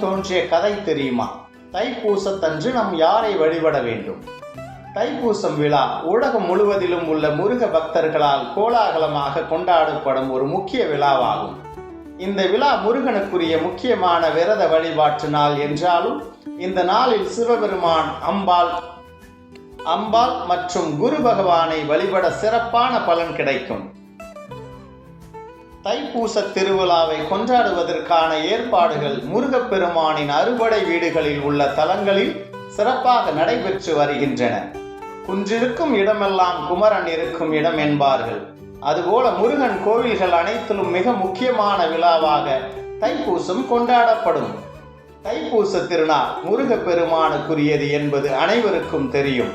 தோன்றிய கதை தெரியுமா? தைப்பூசத்தன்று நாம் யாரை வழிபட வேண்டும்? தைப்பூசம் விழா உலகம் முழுவதிலும் உள்ள முருக பக்தர்களால் கோலாகலமாக கொண்டாடப்படும் ஒரு முக்கிய விழாவாகும். இந்த விழா முருகனுக்குரிய முக்கியமான விரத வழிபாட்டு நாள் என்றாலும் இந்த நாளில் சிவபெருமான், அம்பாள் மற்றும் குரு பகவானை வழிபட சிறப்பான பலன் கிடைக்கும். தைப்பூச திருவிழாவை கொண்டாடுவதற்கான ஏற்பாடுகள் முருகப்பெருமானின் அறுபடை வீடுகளில் உள்ள தலங்களில் சிறப்பாக நடைபெற்று வருகின்றன. குன்றிருக்கும் இடமெல்லாம் குமரன் இருக்கும் இடம் என்பார்கள். அதுபோல முருகன் கோவில்கள் அனைத்திலும் மிக முக்கியமான விழாவாக தைப்பூசம் கொண்டாடப்படும். தைப்பூச திருநாள் முருகப்பெருமானுக்குரியது என்பது அனைவருக்கும் தெரியும்.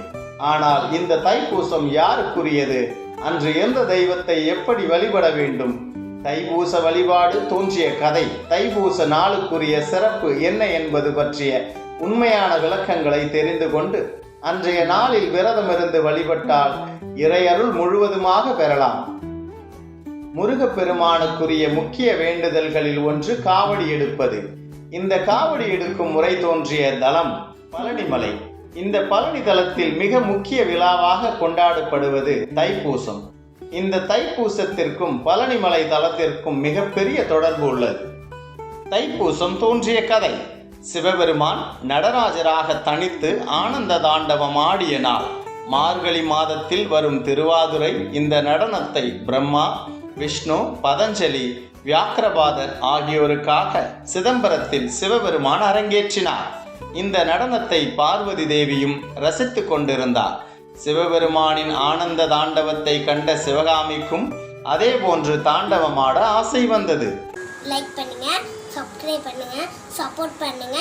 ஆனால் இந்த தைப்பூசம் யாருக்குரியது? அன்று எந்த தெய்வத்தை எப்படி வழிபட வேண்டும்? தைப்பூச வழிபாடு தோன்றிய கதை, தைப்பூச நாளுக்குரிய சிறப்பு என்ன என்பது பற்றிய உண்மையான விளக்கங்களை தெரிந்து கொண்டு அன்றைய நாளில் விரதமிருந்து வழிபட்டால் இறையருள் முழுவதுமாக பெறலாம். முருகப்பெருமானுக்குரிய முக்கிய வேண்டுதல்களில் ஒன்று காவடி எடுப்பது. இந்த காவடி எடுக்கும் முறை தோன்றிய தலம் பழனிமலை. இந்த பழனி தலத்தில் மிக முக்கிய விழாவாக கொண்டாடப்படுவது தைப்பூசம். இந்த தைப்பூசத்திற்கும் பழனிமலை தலத்திற்கும் மிகப்பெரிய தொடர்பு உள்ளது. தைப்பூசம் தோன்றிய கதை: சிவபெருமான் நடராஜராக தனித்து ஆனந்த தாண்டவம் ஆடிய நாள் மார்கழி மாதத்தில் வரும் திருவாதிரை. இந்த நடனத்தை பிரம்மா, விஷ்ணு, பதஞ்சலி, வியாக்கிரபாதர் ஆகியோருக்காக சிதம்பரத்தில் சிவபெருமான் அரங்கேற்றினார். இந்த நடனத்தை பார்வதி தேவியும் ரசித்து கொண்டிருந்தார். சிவபெருமானின் ஆனந்த தாண்டவத்தை கண்ட சிவகாமிக்கும் அதே போன்று தாண்டவமாட ஆசை வந்தது. லைக் பண்ணுங்க, சப்ஸ்கிரைப் பண்ணுங்க, சப்போர்ட் பண்ணுங்க.